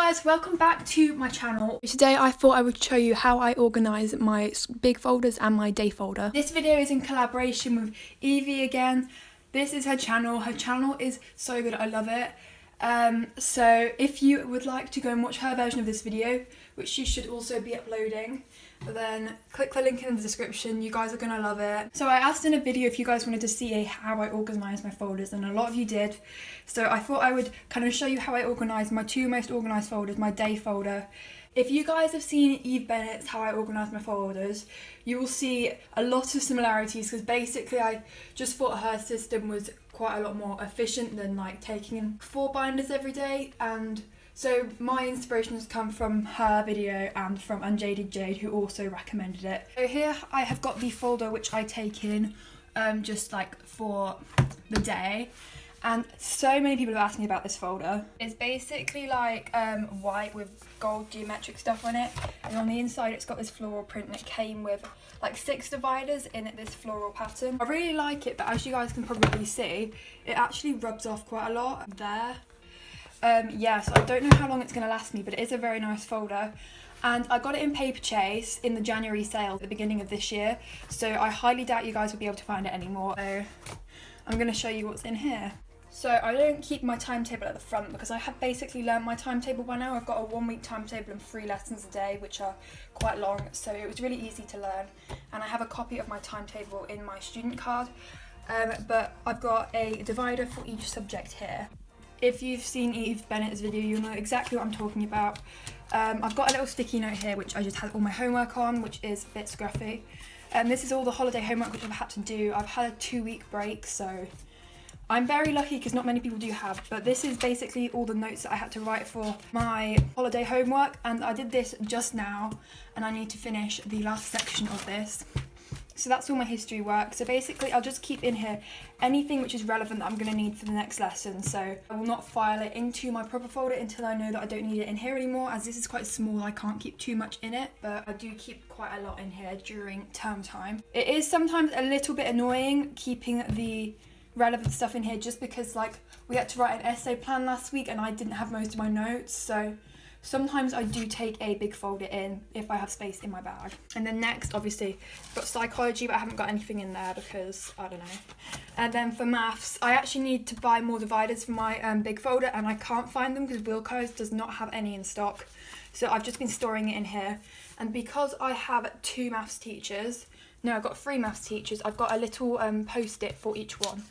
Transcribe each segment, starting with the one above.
guys, welcome back to my channel. Today I thought I would show you how I organise my big folders and my day folder. This video is in collaboration with Evie again. This is her channel. Her channel is so good, I love it. So if you would like to go and watch her version of this video, which she should also be uploading, then click the link in the description. You guys are gonna love it. So I asked in a video if you guys wanted to see how I organise my folders, and a lot of you did. So I thought I would kind of show you how I organise my two most organised folders, my day folder. If you guys have seen Eve Bennett's How I Organise My Folders, you will see a lot of similarities, because basically I just thought her system was quite a lot more efficient than like taking in 4 binders every day. And so my inspiration has come from her video and from Unjaded Jade, who also recommended it. So here I have got the folder which I take in just like for the day. And so many people have asked me about this folder. It's basically like white with gold geometric stuff on it, and on the inside it's got this floral print, and it came with like 6 dividers in it, this floral pattern. I really like it, but as you guys can probably see, it actually rubs off quite a lot there. Yeah, so I don't know how long it's going to last me, but it is a very nice folder. And I got it in Paper Chase in the January sale at the beginning of this year, so I highly doubt you guys will be able to find it anymore. So I'm going to show you what's in here. So I don't keep my timetable at the front because I have basically learned my timetable by now. I've got a 1-week timetable and 3 lessons a day, which are quite long, so it was really easy to learn. And I have a copy of my timetable in my student card, but I've got a divider for each subject here. If you've seen Eve Bennett's video, you'll know exactly what I'm talking about. I've got a little sticky note here which I just had all my homework on, which is a bit scruffy. This is all the holiday homework which I've had to do. I've had a 2-week break, so I'm very lucky because not many people do have, but this is basically all the notes that I had to write for my holiday homework, and I did this just now, and I need to finish the last section of this. So that's all my history work. So basically I'll just keep in here anything which is relevant that I'm going to need for the next lesson. So I will not file it into my proper folder until I know that I don't need it in here anymore, as this is quite small. I can't keep too much in it, but I do keep quite a lot in here during term time. It is sometimes a little bit annoying keeping the relevant stuff in here, just because like we had to write an essay plan last week and I didn't have most of my notes, so sometimes I do take a big folder in if I have space in my bag. And then next, obviously, I've got psychology, but I haven't got anything in there because I don't know. And then for maths, I actually need to buy more dividers for my big folder, and I can't find them because Wilco's does not have any in stock, so I've just been storing it in here. And because I have 2 maths teachers, no, I've got 3 maths teachers, I've got a little post-it for each one.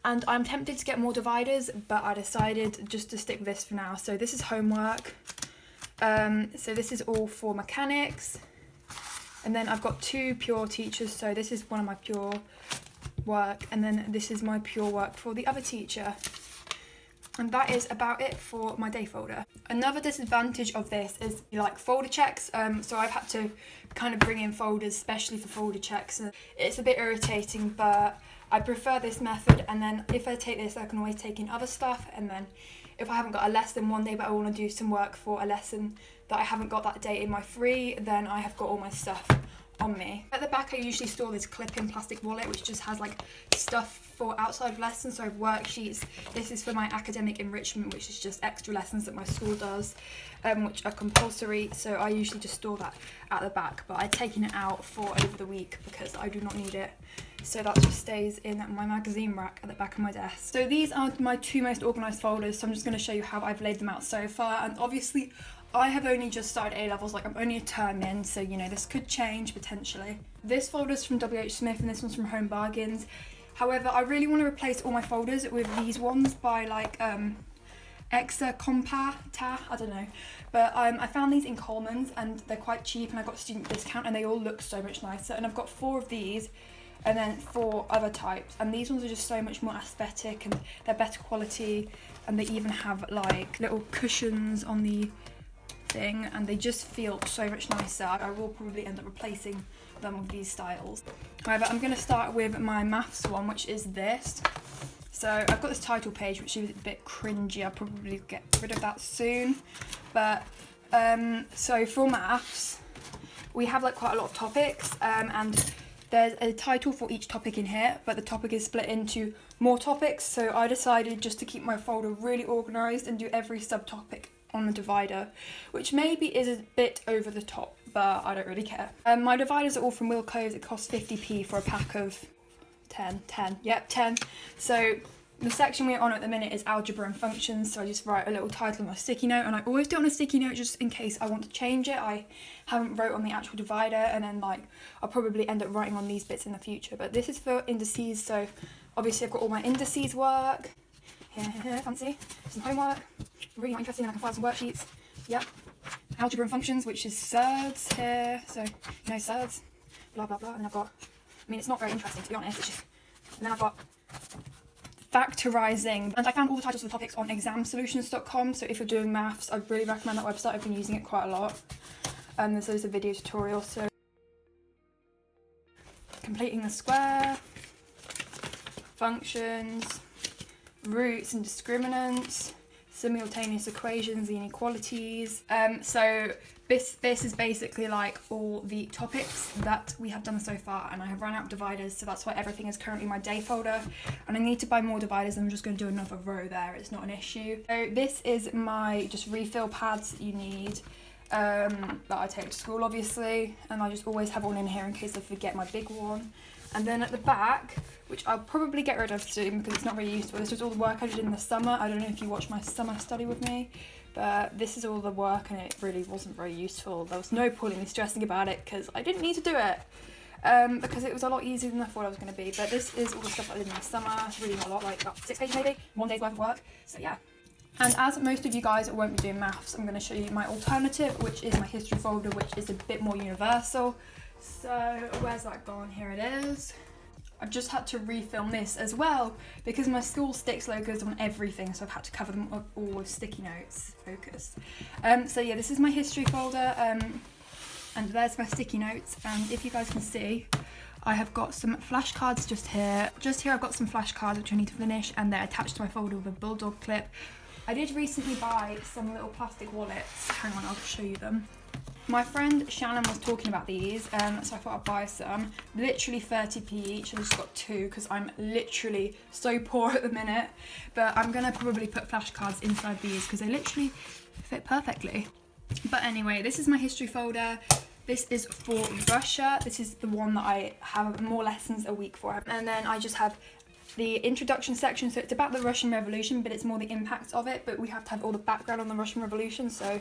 And I'm tempted to get more dividers, but I decided just to stick with this for now. So this is homework. So this is all for mechanics. And then I've got 2 pure teachers. So this is one of my pure work. And then this is my pure work for the other teacher. And that is about it for my day folder. Another disadvantage of this is like folder checks. So I've had to kind of bring in folders, especially for folder checks. It's a bit irritating, but I prefer this method. And then if I take this, I can always take in other stuff. And then if I haven't got a lesson one day, but I want to do some work for a lesson that I haven't got that day in my free, then I have got all my stuff on me. At the back I usually store this clip-in plastic wallet which just has like stuff for outside of lessons, so I have worksheets. This is for my academic enrichment, which is just extra lessons that my school does, which are compulsory, so I usually just store that at the back, but I've taken it out for over the week because I do not need it. So that just stays in my magazine rack at the back of my desk. So these are my 2 most organised folders, so I'm just going to show you how I've laid them out so far. And obviously I have only just started A-levels, like I'm only a term in, so you know this could change potentially. This folder's from WH Smith and this one's from Home Bargains. However, I really want to replace all my folders with these ones by like Exa Compata, I don't know. But I found these in Coleman's and they're quite cheap, and I got a student discount, and they all look so much nicer. And I've got 4 of these and then 4 other types, and these ones are just so much more aesthetic and they're better quality, and they even have like little cushions on the thing, and they just feel so much nicer. I will probably end up replacing them with these styles. However, I'm going to start with my maths one, which is this. So I've got this title page which is a bit cringy. I'll probably get rid of that soon. But so for maths, we have like quite a lot of topics, and there's a title for each topic in here, but the topic is split into more topics. So I decided just to keep my folder really organised and do every subtopic on the divider, which maybe is a bit over the top, but I don't really care. My dividers are all from Wilko's. It costs 50p for a pack of 10. Yep, 10. So the section we're on at the minute is algebra and functions, so I just write a little title on my sticky note, and I always do it on a sticky note just in case I want to change it. I haven't wrote on the actual divider, and then like I'll probably end up writing on these bits in the future, but this is for indices. So obviously I've got all my indices work here, fancy, some homework, really not interesting, and I can find some worksheets. Yep, algebra and functions, which is surds here, so you know, surds, blah blah blah. And I've got, I mean, it's not very interesting to be honest, it's just, and then I've got factorising, and I found all the titles of the topics on examsolutions.com, so if you're doing maths, I really recommend that website. I've been using it quite a lot. There's a video tutorial, so completing the square, functions, roots and discriminants, simultaneous equations, the inequalities. So this is basically like all the topics that we have done so far, and I have run out of dividers, so that's why everything is currently in my day folder, and I need to buy more dividers. I'm just going to do another row there, it's not an issue. So this is my just refill pads that you need, that I take to school obviously, and I just always have one in here in case I forget my big one. And then at the back, which I'll probably get rid of soon because it's not really useful, this was all the work I did in the summer. I don't know if you watched my summer study with me, but this is all the work and it really wasn't very useful. There was no point in me stressing about it because I didn't need to do it, because it was a lot easier than I thought it was going to be. But this is all the stuff I did in the summer. It's really not a lot, like about 6 pages maybe, 1 day's worth of work, so yeah. And as most of you guys won't be doing maths, I'm going to show you my alternative, which is my history folder, which is a bit more universal. So where's that gone? Here it is. I've just had to refilm this as well because my school sticks logos on everything, so I've had to cover them up all with sticky notes. Focus. So yeah, this is my history folder, and there's my sticky notes. And if you guys can see, I have got some flashcards just here. Just here I've got some flashcards which I need to finish, and they're attached to my folder with a bulldog clip. I did recently buy some little plastic wallets. Hang on, I'll show you them. My friend Shannon was talking about these, so I thought I'd buy some. Literally 30p each. I just got 2 because I'm literally so poor at the minute. But I'm going to probably put flashcards inside these because they literally fit perfectly. But anyway, this is my history folder. This is for Russia. This is the one that I have more lessons a week for. And then I just have the introduction section, so it's about the Russian Revolution, but it's more the impact of it, but we have to have all the background on the Russian Revolution, so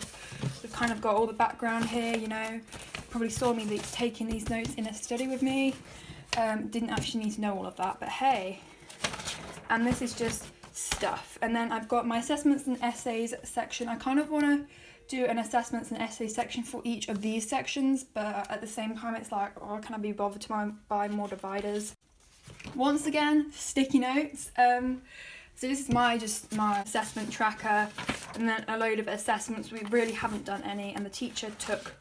we've kind of got all the background here, you know. Probably saw me taking these notes in a study with me. Didn't actually need to know all of that, but hey. And this is just stuff. And then I've got my assessments and essays section. I kind of want to do an assessments and essays section for each of these sections, but at the same time it's like, oh, can I be bothered to buy more dividers? Once again, sticky notes. So this is my assessment tracker, and then a load of assessments. We really haven't done any, and the teacher took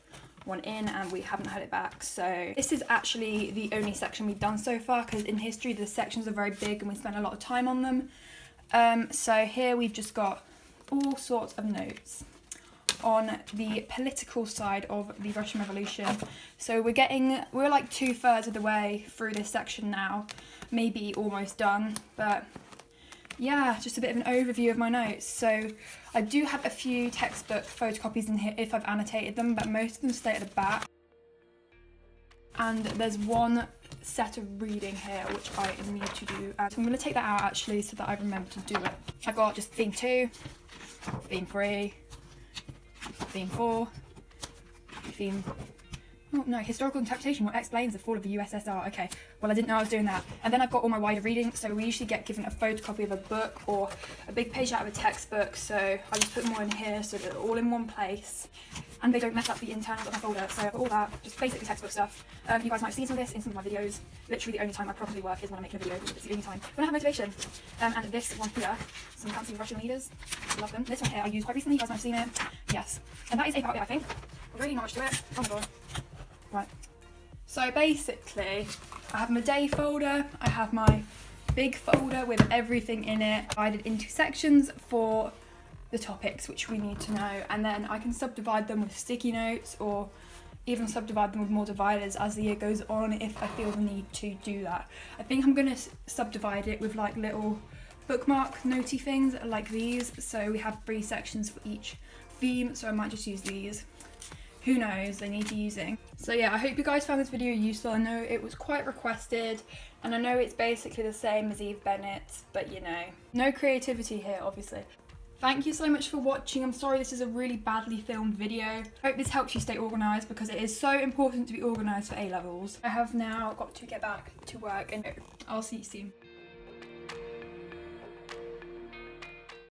one in and we haven't had it back. So this is actually the only section we've done so far, because in history the sections are very big and we spent a lot of time on them. So here we've just got all sorts of notes on the political side of the Russian Revolution. So we're like 2/3 of the way through this section now, maybe almost done, but yeah, just a bit of an overview of my notes. So I do have a few textbook photocopies in here if I've annotated them, but most of them stay at the back. And there's one set of reading here which I need to do, so I'm going to take that out actually so that I remember to do it. I've got just theme 2, theme 3, theme 4, theme... Oh no, historical interpretation, what explains the fall of the USSR. Okay, well I didn't know I was doing that. And then I've got all my wider reading, so we usually get given a photocopy of a book or a big page out of a textbook, so I just put them all in here so that they're all in one place and they don't mess up the internals of my folder. So I've got all that, just basically textbook stuff. You guys might have seen some of this in some of my videos. Literally the only time I properly work is when I'm making a video, because it's the only time when I have motivation. And this one here, some fancy Russian leaders, love them. This one here I used quite recently, you guys might have seen it. Yes, and that is about it, I think. Really not much to it. Oh my god. Right, so basically I have my day folder, I have my big folder with everything in it divided into sections for the topics which we need to know, and then I can subdivide them with sticky notes or even subdivide them with more dividers as the year goes on if I feel the need to do that. I think I'm going to subdivide it with like little bookmark notey things like these, so we have 3 sections for each theme, so I might just use these. Who knows, they need using. So yeah, I hope you guys found this video useful. I know it was quite requested, and I know it's basically the same as Eve Bennett's, but you know, no creativity here, obviously. Thank you so much for watching. I'm sorry this is a really badly filmed video. I hope this helps you stay organised, because it is so important to be organised for A-levels. I have now got to get back to work, and I'll see you soon.